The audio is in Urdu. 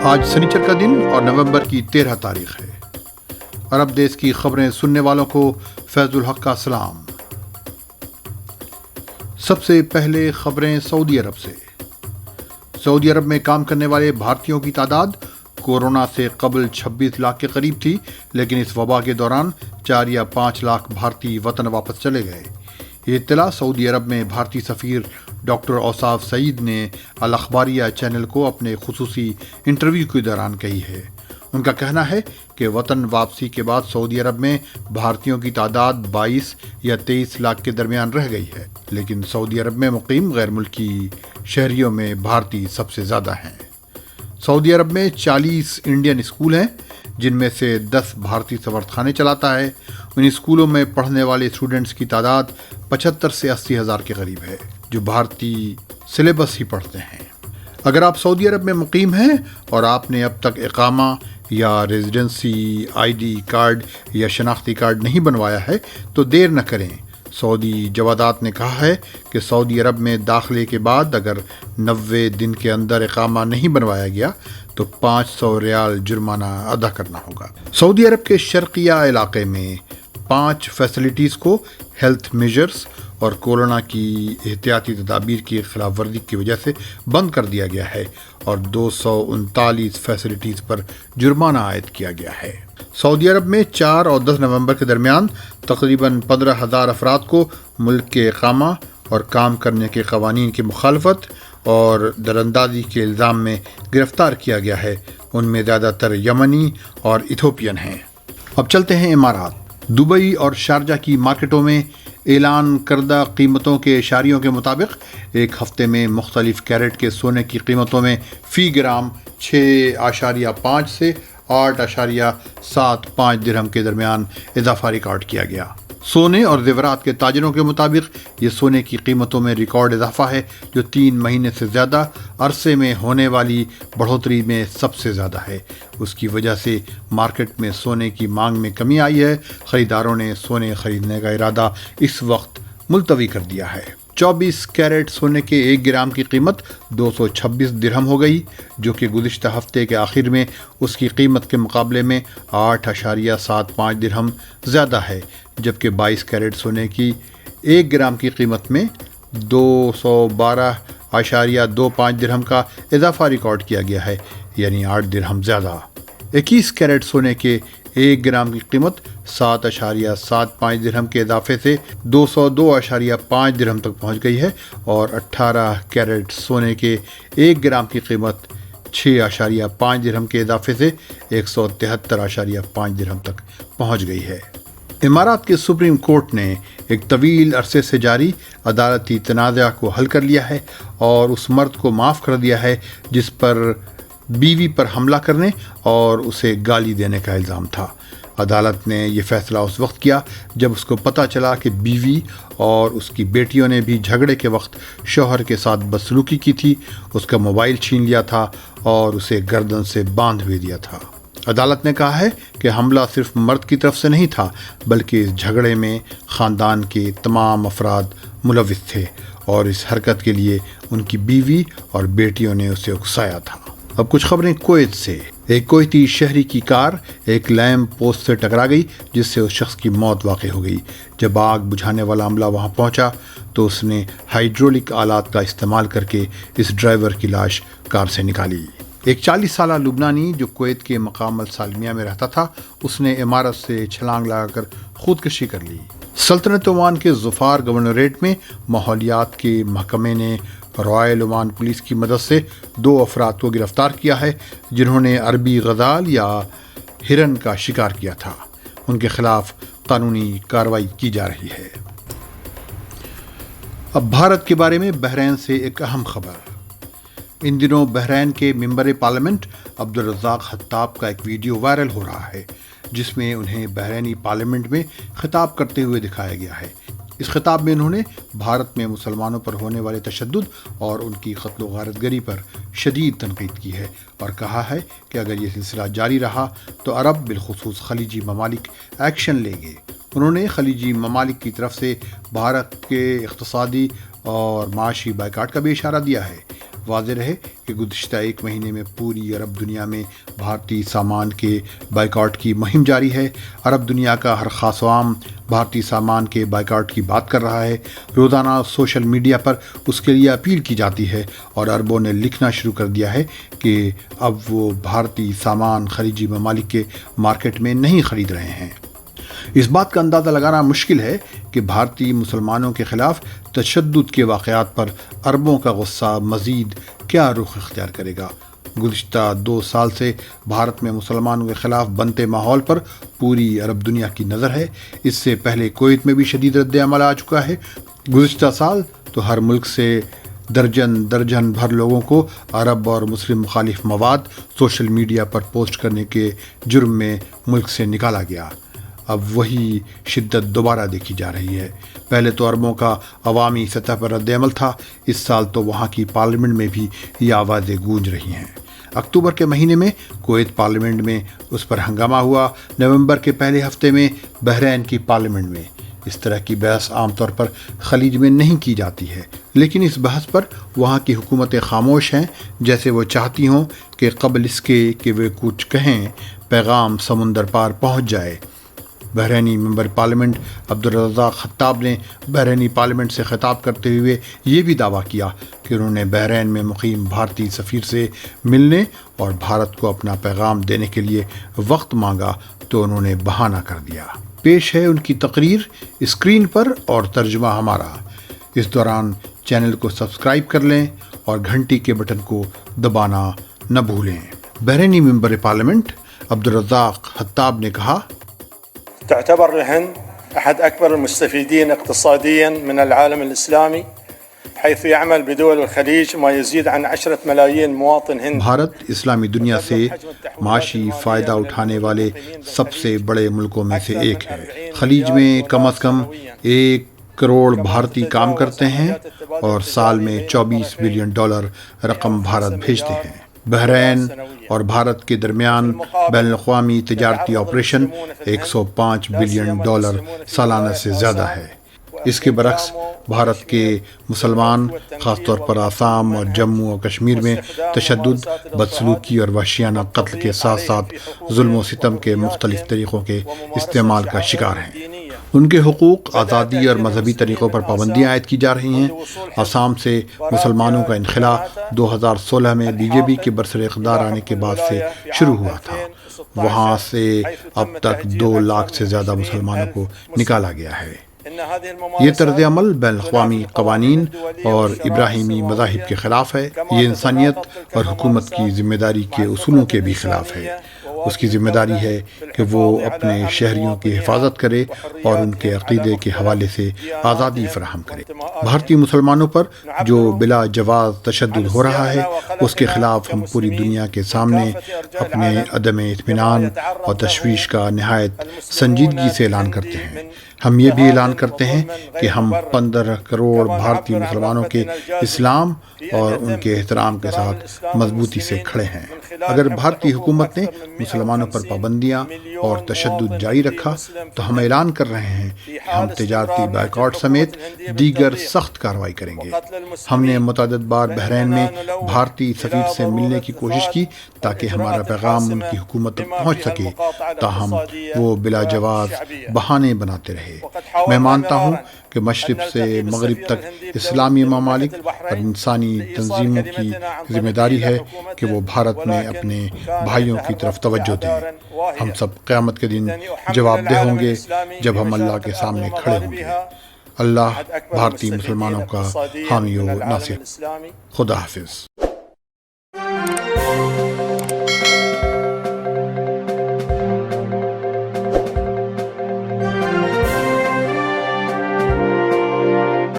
آج سنیچر کا دن اور نومبر کی 13 تاریخ ہے۔ عرب دیش کی خبریں سننے والوں کو فیض الحق کا سلام۔ سب سے پہلے خبریں سعودی عرب سے۔ سعودی عرب میں کام کرنے والے بھارتیوں کی تعداد کورونا سے قبل 26 لاکھ کے قریب تھی، لیکن اس وبا کے دوران 4 یا 5 لاکھ بھارتی وطن واپس چلے گئے۔ یہ اطلاع سعودی عرب میں بھارتی سفیر ڈاکٹر اوصاف سعید نے الاخباریہ چینل کو اپنے خصوصی انٹرویو کے دوران کہی ہے۔ ان کا کہنا ہے کہ وطن واپسی کے بعد سعودی عرب میں بھارتیوں کی تعداد 22 یا 23 لاکھ کے درمیان رہ گئی ہے، لیکن سعودی عرب میں مقیم غیر ملکی شہریوں میں بھارتی سب سے زیادہ ہیں۔ سعودی عرب میں 40 انڈین اسکول ہیں، جن میں سے 10 بھارتی سفارت خانے چلاتا ہے۔ ان اسکولوں میں پڑھنے والے اسٹوڈنٹس کی تعداد 75 سے 80 ہزار کے قریب ہے، جو بھارتی سلیبس ہی پڑھتے ہیں۔ اگر آپ سعودی عرب میں مقیم ہیں اور آپ نے اب تک اقامہ یا ریزیڈنسی آئی ڈی کارڈ یا شناختی کارڈ نہیں بنوایا ہے تو دیر نہ کریں۔ سعودی جوادات نے کہا ہے کہ سعودی عرب میں داخلے کے بعد اگر 90 دن کے اندر اقامہ نہیں بنوایا گیا تو 500 ریال جرمانہ ادا کرنا ہوگا۔ سعودی عرب کے شرقیہ علاقے میں 5 فیسلٹیز کو ہیلتھ میجرز اور کورونا کی احتیاطی تدابیر کی خلاف ورزی کی وجہ سے بند کر دیا گیا ہے اور 239 فیسلٹیز پر جرمانہ عائد کیا گیا ہے۔ سعودی عرب میں 4 اور 10 نومبر کے درمیان تقریباً 15,000 افراد کو ملک کے اقامہ اور کام کرنے کے قوانین کی مخالفت اور دراندازی کے الزام میں گرفتار کیا گیا ہے۔ ان میں زیادہ تر یمنی اور ایتھوپین ہیں۔ اب چلتے ہیں امارات۔ دبئی اور شارجہ کی مارکیٹوں میں اعلان کردہ قیمتوں کے اشاریوں کے مطابق ایک ہفتے میں مختلف کیرٹ کے سونے کی قیمتوں میں فی گرام 6.5 سے 8.75 درہم کے درمیان اضافہ ریکارڈ کیا گیا۔ سونے اور زیورات کے تاجروں کے مطابق یہ سونے کی قیمتوں میں ریکارڈ اضافہ ہے، جو 3 مہینے سے زیادہ عرصے میں ہونے والی بڑھوتری میں سب سے زیادہ ہے۔ اس کی وجہ سے مارکیٹ میں سونے کی مانگ میں کمی آئی ہے۔ خریداروں نے سونے خریدنے کا ارادہ اس وقت ملتوی کر دیا ہے۔ 24 کیرٹ سونے کے 1 گرام کی قیمت 226 درہم ہو گئی، جو کہ گزشتہ ہفتے کے آخر میں اس کی قیمت کے مقابلے میں 8.75 درہم زیادہ ہے، جبکہ 22 کیرٹ سونے کی 1 گرام کی قیمت میں 212.25 درہم کا اضافہ ریکارڈ کیا گیا ہے، یعنی 8 درہم زیادہ۔ 21 کیرٹ سونے کے 1 گرام کی قیمت 7.75 درہم کے اضافے سے 202.5 درہم تک پہنچ گئی ہے، اور 18 کیرٹ سونے کے 1 گرام کی قیمت 6.5 درہم کے اضافے سے 173.5 درہم تک پہنچ گئی ہے۔ امارات کے سپریم کورٹ نے ایک طویل عرصے سے جاری عدالتی تنازع کو حل کر لیا ہے اور اس مرد کو معاف کر دیا ہے جس پر بیوی پر حملہ کرنے اور اسے گالی دینے کا الزام تھا۔ عدالت نے یہ فیصلہ اس وقت کیا جب اس کو پتہ چلا کہ بیوی اور اس کی بیٹیوں نے بھی جھگڑے کے وقت شوہر کے ساتھ بدسلوکی کی تھی، اس کا موبائل چھین لیا تھا اور اسے گردن سے باندھ بھی دیا تھا۔ عدالت نے کہا ہے کہ حملہ صرف مرد کی طرف سے نہیں تھا، بلکہ اس جھگڑے میں خاندان کے تمام افراد ملوث تھے اور اس حرکت کے لیے ان کی بیوی اور بیٹیوں نے اسے اکسایا تھا۔ اب کچھ خبریں کویت سے۔ ایک کویتی شہری کی کار ایک لیمپ پوسٹ سے ٹکرا گئی، جس سے اس شخص کی موت واقع ہو گئی۔ جب آگ بجھانے والا عملہ وہاں پہنچا تو اس نے ہائیڈرولک آلات کا استعمال کر کے اس ڈرائیور کی لاش کار سے نکالی۔ ایک 40 سالہ لبنانی جو کویت کے مقام السالمیہ میں رہتا تھا، اس نے عمارت سے چھلانگ لگا کر خودکشی کر لی۔ سلطنت عمان کے ظفار گورنریٹ میں ماحولیات کے محکمے نے رائل عمان پولیس کی مدد سے 2 افراد کو گرفتار کیا ہے، جنہوں نے عربی غزال یا ہرن کا شکار کیا تھا۔ ان کے خلاف قانونی کارروائی کی جا رہی ہے۔ اب بھارت کے بارے میں بحرین سے ایک اہم خبر۔ ان دنوں بحرین کے ممبر پارلیمنٹ عبدالرزاق خطاب کا ایک ویڈیو وائرل ہو رہا ہے، جس میں انہیں بحرینی پارلیمنٹ میں خطاب کرتے ہوئے دکھایا گیا ہے۔ اس خطاب میں انہوں نے بھارت میں مسلمانوں پر ہونے والے تشدد اور ان کی قتل و غارت گری پر شدید تنقید کی ہے اور کہا ہے کہ اگر یہ سلسلہ جاری رہا تو عرب بالخصوص خلیجی ممالک ایکشن لیں گے۔ انہوں نے خلیجی ممالک کی طرف سے بھارت کے اقتصادی اور معاشی بائیکاٹ کا بھی اشارہ دیا ہے۔ واضح رہے کہ گزشتہ ایک مہینے میں پوری عرب دنیا میں بھارتی سامان کے بائیکاٹ کی مہم جاری ہے۔ عرب دنیا کا ہر خاص و عام بھارتی سامان کے بائیکاٹ کی بات کر رہا ہے۔ روزانہ سوشل میڈیا پر اس کے لیے اپیل کی جاتی ہے اور عربوں نے لکھنا شروع کر دیا ہے کہ اب وہ بھارتی سامان خلیجی ممالک کے مارکیٹ میں نہیں خرید رہے ہیں۔ اس بات کا اندازہ لگانا مشکل ہے کہ بھارتی مسلمانوں کے خلاف تشدد کے واقعات پر عربوں کا غصہ مزید کیا رخ اختیار کرے گا۔ گزشتہ 2 سال سے بھارت میں مسلمانوں کے خلاف بنتے ماحول پر پوری عرب دنیا کی نظر ہے۔ اس سے پہلے کویت میں بھی شدید رد عمل آ چکا ہے۔ گزشتہ سال تو ہر ملک سے درجن بھر لوگوں کو عرب اور مسلم مخالف مواد سوشل میڈیا پر پوسٹ کرنے کے جرم میں ملک سے نکالا گیا۔ اب وہی شدت دوبارہ دیکھی جا رہی ہے۔ پہلے تو عربوں کا عوامی سطح پر رد عمل تھا، اس سال تو وہاں کی پارلیمنٹ میں بھی یہ آوازیں گونج رہی ہیں۔ اکتوبر کے مہینے میں کویت پارلیمنٹ میں اس پر ہنگامہ ہوا۔ نومبر کے پہلے ہفتے میں بحرین کی پارلیمنٹ میں۔ اس طرح کی بحث عام طور پر خلیج میں نہیں کی جاتی ہے، لیکن اس بحث پر وہاں کی حکومتیں خاموش ہیں، جیسے وہ چاہتی ہوں کہ قبل اس کے کہ وہ کچھ کہیں پیغام سمندر پار پہنچ جائے۔ بحرینی ممبر پارلیمنٹ عبدالرزاق خطاب نے بحرینی پارلیمنٹ سے خطاب کرتے ہوئے یہ بھی دعویٰ کیا کہ انہوں نے بحرین میں مقیم بھارتی سفیر سے ملنے اور بھارت کو اپنا پیغام دینے کے لیے وقت مانگا تو انہوں نے بہانہ کر دیا۔ پیش ہے ان کی تقریر اسکرین پر اور ترجمہ ہمارا۔ اس دوران چینل کو سبسکرائب کر لیں اور گھنٹی کے بٹن کو دبانا نہ بھولیں۔ بحرینی ممبر پارلیمنٹ عبدالرزاق خطاب نے کہا، تعتبر الهند أحد أكبر المستفيدين اقتصاديا من العالم الإسلامي حيث يعمل بدول الخليج ما يزيد عن 10 ملايين مواطن هندي۔ بھارت اسلامی دنیا سے معاشی فائدہ اٹھانے والے سب سے بڑے ملکوں میں سے ایک ہے۔ خلیج میں کم از کم 1 کروڑ بھارتی کام کرتے ہیں اور سال میں $24 بلین رقم بھارت بھیجتے ہیں۔ بحرین اور بھارت کے درمیان بین الاقوامی تجارتی آپریشن $105 بلین سالانہ سے زیادہ ہے۔ اس کے برعکس بھارت کے مسلمان خاص طور پر آسام اور جموں و کشمیر میں تشدد، بدسلوکی اور وحشیانہ قتل کے ساتھ ساتھ ظلم و ستم کے مختلف طریقوں کے استعمال کا شکار ہیں۔ ان کے حقوق، آزادی اور مذہبی طریقوں پر پابندیاں عائد کی جا رہی ہیں۔ آسام سے مسلمانوں کا انخلا 2016 میں بی جے پی کے برسر اقتدار آنے کے بعد سے شروع ہوا تھا۔ وہاں سے اب تک 2 لاکھ سے زیادہ مسلمانوں کو نکالا گیا ہے۔ یہ طرز عمل بین الاقوامی قوانین اور ابراہیمی مذاہب کے خلاف ہے۔ یہ انسانیت اور حکومت کی ذمہ داری کے اصولوں کے بھی خلاف ہے۔ اس کی ذمہ داری ہے کہ وہ اپنے شہریوں کی حفاظت کرے اور ان کے عقیدے کے حوالے سے آزادی فراہم کرے۔ بھارتی مسلمانوں پر جو بلا جواز تشدد ہو رہا ہے، اس کے خلاف ہم پوری دنیا کے سامنے اپنے عدم اطمینان اور تشویش کا نہایت سنجیدگی سے اعلان کرتے ہیں۔ ہم یہ بھی اعلان کرتے ہیں کہ ہم 15 کروڑ بھارتی مسلمانوں کے اسلام اور ان کے احترام کے ساتھ مضبوطی سے کھڑے ہیں۔ اگر بھارتی حکومت نے مسلمانوں پر پابندیاں اور تشدد جاری رکھا تو ہم اعلان کر رہے ہیں کہ ہم تجارتی بائیکاٹ سمیت دیگر سخت کارروائی کریں گے۔ ہم نے متعدد بار بحرین میں بھارتی سفیر سے ملنے کی کوشش کی تاکہ ہمارا پیغام ان کی حکومت تک پہنچ سکے، تاہم وہ بلا جواز بہانے بناتے رہے۔ میں مانتا ہوں کہ مشرق سے مغرب تک اسلامی ممالک اور انسانی تنظیموں کی ذمہ داری ہے کہ وہ بھارت میں اپنے بھائیوں کی طرف توجہ دیں۔ ہم سب قیامت کے دن جواب دہ ہوں گے جب ہم اللہ کے سامنے کھڑے ہوں گے۔ اللہ بھارتی مسلمانوں کا حامی و ناصر۔ خدا حافظ۔